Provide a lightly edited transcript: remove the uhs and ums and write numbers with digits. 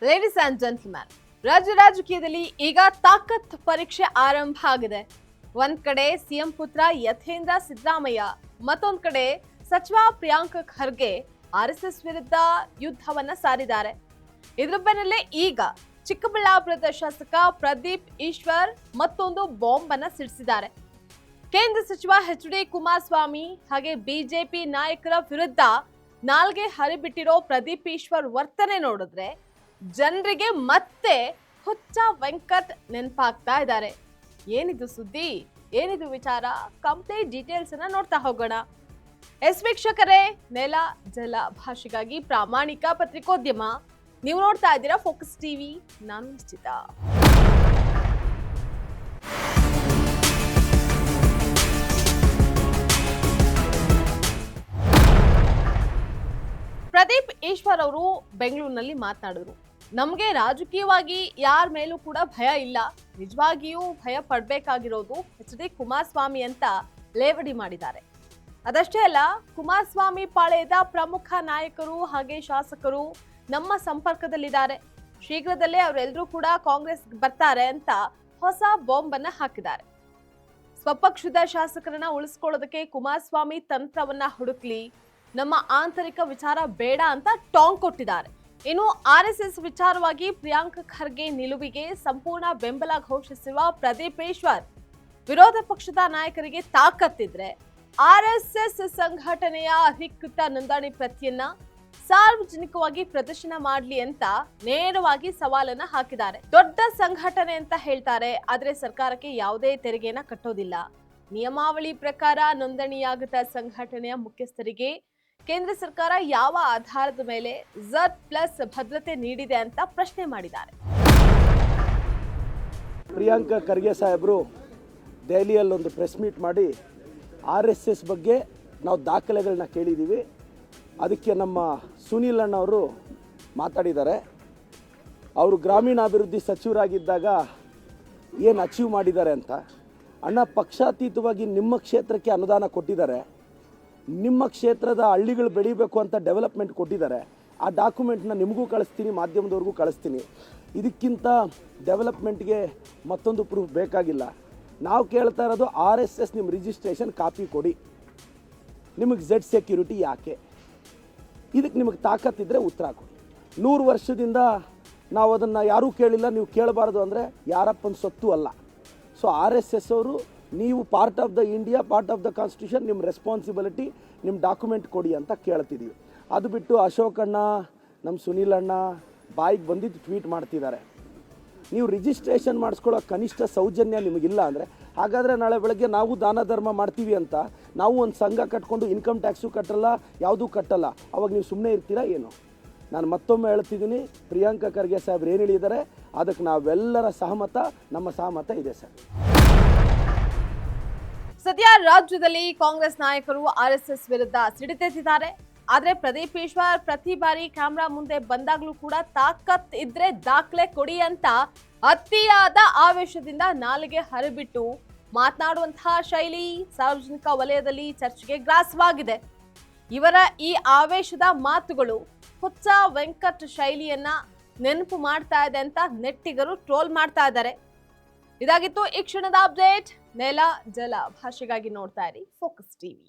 Ladies and gentleman, ರಾಜಕೀಯದಲ್ಲಿ ಈಗ ತಾಕತ್ ಪರೀಕ್ಷೆ ಆರಂಭ ಆಗಿದೆ. ಒಂದ್ ಕಡೆ ಸಿಎಂ ಪುತ್ರ ಯಥೇಂದ್ರ ಸಿದ್ದರಾಮಯ್ಯ, ಮತ್ತೊಂದ್ ಕಡೆ ಸಚಿವ ಪ್ರಿಯಾಂಕ್ ಖರ್ಗೆ ಆರ್ಎಸ್ಎಸ್ ವಿರುದ್ಧ ಯುದ್ಧವನ್ನ ಸಾರಿದ್ದಾರೆ. ಇದ್ರ ಬೆನ್ನಲ್ಲೇ ಈಗ ಚಿಕ್ಕಬಳ್ಳಾಪುರದ ಶಾಸಕ ಪ್ರದೀಪ್ ಈಶ್ವರ್ ಮತ್ತೊಂದು ಬಾಂಬ್ ಅನ್ನ ಸಿಡಿಸಿದ್ದಾರೆ. ಕೇಂದ್ರ ಸಚಿವ ಎಚ್.ಡಿ. ಕುಮಾರಸ್ವಾಮಿ ಹಾಗೆ ಬಿಜೆಪಿ ನಾಯಕರ ವಿರುದ್ಧ ನಾಲ್ಗೆ ಹರಿಬಿಟ್ಟಿರೋ ಪ್ರದೀಪ್ ಈಶ್ವರ್ ವರ್ತನೆ ನೋಡಿದ್ರೆ ಜನರಿಗೆ ಮತ್ತೆ ಹುಚ್ಚ ವೆಂಕಟ್ ನೆನಪಾಗ್ತಾ ಇದ್ದಾರೆ. ಏನಿದು ಸುದ್ದಿ, ಏನಿದು ವಿಚಾರ, ಕಂಪ್ಲೀಟ್ ಡೀಟೇಲ್ಸ್ ಅನ್ನ ನೋಡ್ತಾ ಹೋಗೋಣ. ವೀಕ್ಷಕರೇ, ನೆಲ ಜಲ ಭಾಷೆಗಾಗಿ ಪ್ರಾಮಾಣಿಕ ಪತ್ರಿಕೋದ್ಯಮ. ನೀವು ನೋಡ್ತಾ ಇದ್ದೀರಾ ಫೋಕಸ್ ಟಿವಿ. ನಾನು ನಿಶ್ಚಿತ. ಪ್ರದೀಪ್ ಈಶ್ವರ್ ಅವರು ಬೆಂಗಳೂರಿನಲ್ಲಿ ಮಾತನಾಡಿದ್ರು. ನಮಗೆ ರಾಜಕೀಯವಾಗಿ ಯಾರ ಮೇಲೂ ಕೂಡ ಭಯ ಇಲ್ಲ, ನಿಜವಾಗಿಯೂ ಭಯ ಪಡ್ಬೇಕಾಗಿರೋದು ಎಚ್.ಡಿ. ಕುಮಾರಸ್ವಾಮಿ ಅಂತ ಲೇವಡಿ ಮಾಡಿದ್ದಾರೆ. ಅದಷ್ಟೇ ಅಲ್ಲ, ಕುಮಾರಸ್ವಾಮಿ ಪಾಳೆಯದ ಪ್ರಮುಖ ನಾಯಕರು ಹಾಗೆ ಶಾಸಕರು ನಮ್ಮ ಸಂಪರ್ಕದಲ್ಲಿದ್ದಾರೆ. ಶೀಘ್ರದಲ್ಲೇ ಅವರೆಲ್ಲರೂ ಕೂಡ ಕಾಂಗ್ರೆಸ್ ಬರ್ತಾರೆ ಅಂತ ಹೊಸ ಬಾಂಬ್ ಅನ್ನ ಹಾಕಿದ್ದಾರೆ. ಸ್ವಪಕ್ಷದ ಶಾಸಕರನ್ನ ಉಳಿಸ್ಕೊಳ್ಳೋದಕ್ಕೆ ಕುಮಾರಸ್ವಾಮಿ ತಂತ್ರವನ್ನ ಹುಡುಕ್ಲಿ, ನಮ್ಮ ಆಂತರಿಕ ವಿಚಾರ ಬೇಡ ಅಂತ ಟಾಂಗ್ ಕೊಟ್ಟಿದ್ದಾರೆ. ಇನ್ನು ಆರ್ಎಸ್ಎಸ್ ವಿಚಾರವಾಗಿ ಪ್ರಿಯಾಂಕ್ ಖರ್ಗೆ ನಿಲುವಿಗೆ ಸಂಪೂರ್ಣ ಬೆಂಬಲ ಘೋಷಿಸಿರುವ ಪ್ರದೀಪ್ ಈಶ್ವರ್, ವಿರೋಧ ಪಕ್ಷದ ನಾಯಕರಿಗೆ ತಾಕತ್ತಿದ್ರೆ ಆರ್ಎಸ್ಎಸ್ ಸಂಘಟನೆಯ ಅಧಿಕೃತ ನೋಂದಣಿ ಪ್ರತಿಯನ್ನ ಸಾರ್ವಜನಿಕವಾಗಿ ಪ್ರದರ್ಶನ ಮಾಡಲಿ ಅಂತ ನೇರವಾಗಿ ಸವಾಲನ್ನ ಹಾಕಿದ್ದಾರೆ. ದೊಡ್ಡ ಸಂಘಟನೆ ಅಂತ ಹೇಳ್ತಾರೆ, ಆದ್ರೆ ಸರ್ಕಾರಕ್ಕೆ ಯಾವುದೇ ತೆರಿಗೆಯನ್ನ ಕಟ್ಟೋದಿಲ್ಲ. ನಿಯಮಾವಳಿ ಪ್ರಕಾರ ನೋಂದಣಿಯಾಗದ ಸಂಘಟನೆಯ ಮುಖ್ಯಸ್ಥರಿಗೆ ಕೇಂದ್ರ ಸರ್ಕಾರ ಯಾವ ಆಧಾರದ ಮೇಲೆ Z+ ಭದ್ರತೆ ನೀಡಿದೆ ಅಂತ ಪ್ರಶ್ನೆ ಮಾಡಿದ್ದಾರೆ. ಪ್ರಿಯಾಂಕ್ ಖರ್ಗೆ ಸಾಹೇಬರು ದೆಹಲಿಯಲ್ಲಿ ಒಂದು ಪ್ರೆಸ್ ಮೀಟ್ ಮಾಡಿ RSS ಬಗ್ಗೆ ನಾವು ದಾಖಲೆಗಳನ್ನ ಕೇಳಿದ್ದೀವಿ, ಅದಕ್ಕೆ ನಮ್ಮ ಸುನೀಲ್ ಅಣ್ಣ ಅವರು ಮಾತಾಡಿದ್ದಾರೆ. ಅವರು ಗ್ರಾಮೀಣಾಭಿವೃದ್ಧಿ ಸಚಿವರಾಗಿದ್ದಾಗ ಏನು ಅಚೀವ್ ಮಾಡಿದ್ದಾರೆ ಅಂತ. ಅಣ್ಣ, ಪಕ್ಷಾತೀತವಾಗಿ ನಿಮ್ಮ ಕ್ಷೇತ್ರಕ್ಕೆ ಅನುದಾನ ಕೊಟ್ಟಿದ್ದಾರೆ, ನಿಮ್ಮ ಕ್ಷೇತ್ರದ ಹಳ್ಳಿಗಳು ಬೆಳಿಬೇಕು ಅಂತ ಡೆವಲಪ್ಮೆಂಟ್ ಕೊಟ್ಟಿದ್ದಾರೆ. ಆ ಡಾಕ್ಯುಮೆಂಟ್ನ ನಿಮಗೂ ಕಳಿಸ್ತೀನಿ, ಮಾಧ್ಯಮದವ್ರಿಗೂ ಕಳಿಸ್ತೀನಿ. ಇದಕ್ಕಿಂತ ಡೆವಲಪ್ಮೆಂಟ್ಗೆ ಮತ್ತೊಂದು ಪ್ರೂಫ್ ಬೇಕಾಗಿಲ್ಲ. ನಾವು ಕೇಳ್ತಾ ಇರೋದು RSS ನಿಮ್ಮ ರಿಜಿಸ್ಟ್ರೇಷನ್ ಕಾಪಿ ಕೊಡಿ, ನಿಮಗೆ Z ಸೆಕ್ಯೂರಿಟಿ ಯಾಕೆ, ಇದಕ್ಕೆ ನಿಮಗೆ ತಾಕತ್ತಿದ್ರೆ ಉತ್ತರ ಕೊಡಿ. 100 ವರ್ಷದಿಂದ ನಾವು ಅದನ್ನು ಯಾರೂ ಕೇಳಿಲ್ಲ, ನೀವು ಕೇಳಬಾರ್ದು ಅಂದರೆ ಯಾರಪ್ಪನ ಸೊತ್ತು ಅಲ್ಲ. ಸೊ RSS ಅವರು, ನೀವು part of the India, part of the constitution, ನಿಮ್ಮ ರೆಸ್ಪಾನ್ಸಿಬಿಲಿಟಿ, ನಿಮ್ಮ ಡಾಕ್ಯುಮೆಂಟ್ ಕೊಡಿ ಅಂತ ಕೇಳ್ತಿದ್ದೀವಿ. ಅದು ಬಿಟ್ಟು ಅಶೋಕ್ ಅಣ್ಣ, ನಮ್ಮ ಸುನೀಲ್ ಅಣ್ಣ ಬಾಯಿಗೆ ಬಂದಿದ್ದು ಟ್ವೀಟ್ ಮಾಡ್ತಿದ್ದಾರೆ. ನೀವು ರಿಜಿಸ್ಟ್ರೇಷನ್ ಮಾಡಿಸ್ಕೊಳ್ಳೋ ಕನಿಷ್ಠ ಸೌಜನ್ಯ ನಿಮಗಿಲ್ಲ ಅಂದರೆ, ಹಾಗಾದರೆ ನಾಳೆ ಬೆಳಗ್ಗೆ ನಾವು ದಾನ ಧರ್ಮ ಮಾಡ್ತೀವಿ ಅಂತ ನಾವು ಒಂದು ಸಂಘ ಕಟ್ಕೊಂಡು ಇನ್ಕಮ್ ಟ್ಯಾಕ್ಸು ಕಟ್ಟಲ್ಲ, ಯಾವುದೂ ಕಟ್ಟಲ್ಲ, ಅವಾಗ ನೀವು ಸುಮ್ಮನೆ ಇರ್ತೀರಾ ಏನು? ನಾನು ಮತ್ತೊಮ್ಮೆ ಹೇಳ್ತಿದ್ದೀನಿ, ಪ್ರಿಯಾಂಕ್ ಖರ್ಗೆ ಸಾಹೇಬ್ರು ಏನು ಹೇಳಿದ್ದಾರೆ ಅದಕ್ಕೆ ನಾವೆಲ್ಲರ ಸಹಮತ, ನಮ್ಮ ಸಹಮತ ಇದೆ ಸರ್. ಸದ್ಯ ರಾಜ್ಯದಲ್ಲಿ ಕಾಂಗ್ರೆಸ್ ನಾಯಕರು RSS ವಿರುದ್ಧ ಸಿಡಿದೆದ್ದಿದ್ದಾರೆ. ಆದ್ರೆ ಪ್ರದೀಪ್ ಈಶ್ವರ್ ಪ್ರತಿ ಬಾರಿ ಕ್ಯಾಮ್ರಾ ಮುಂದೆ ಬಂದಾಗ್ಲೂ ಕೂಡ ತಾಕತ್ ಇದ್ರೆ ದಾಖಲೆ ಕೊಡಿ ಅಂತ ಅತಿಯಾದ ಆವೇಶದಿಂದ ನಾಲಿಗೆ ಹರಿಬಿಟ್ಟು ಮಾತನಾಡುವಂತಹ ಶೈಲಿ ಸಾರ್ವಜನಿಕ ವಲಯದಲ್ಲಿ ಚರ್ಚೆಗೆ ಗ್ರಾಸವಾಗಿದೆ. ಇವರ ಈ ಆವೇಶದ ಮಾತುಗಳು ಹುಚ್ಚ ವೆಂಕಟ್ ಶೈಲಿಯನ್ನ ನೆನಪು ಮಾಡ್ತಾ ಇದೆ ಅಂತ ನೆಟ್ಟಿಗರು ಟ್ರೋಲ್ ಮಾಡ್ತಾ ಇದ್ದಾರೆ. ಇದಾಗಿತ್ತು ಈ ಕ್ಷಣದ ಅಪ್ಡೇಟ್. ನೆಲ ಜಲ ಭಾಷೆಗಾಗಿ ನೋಡ್ತಾ ಇರಿ ಫೋಕಸ್ ಟಿವಿ.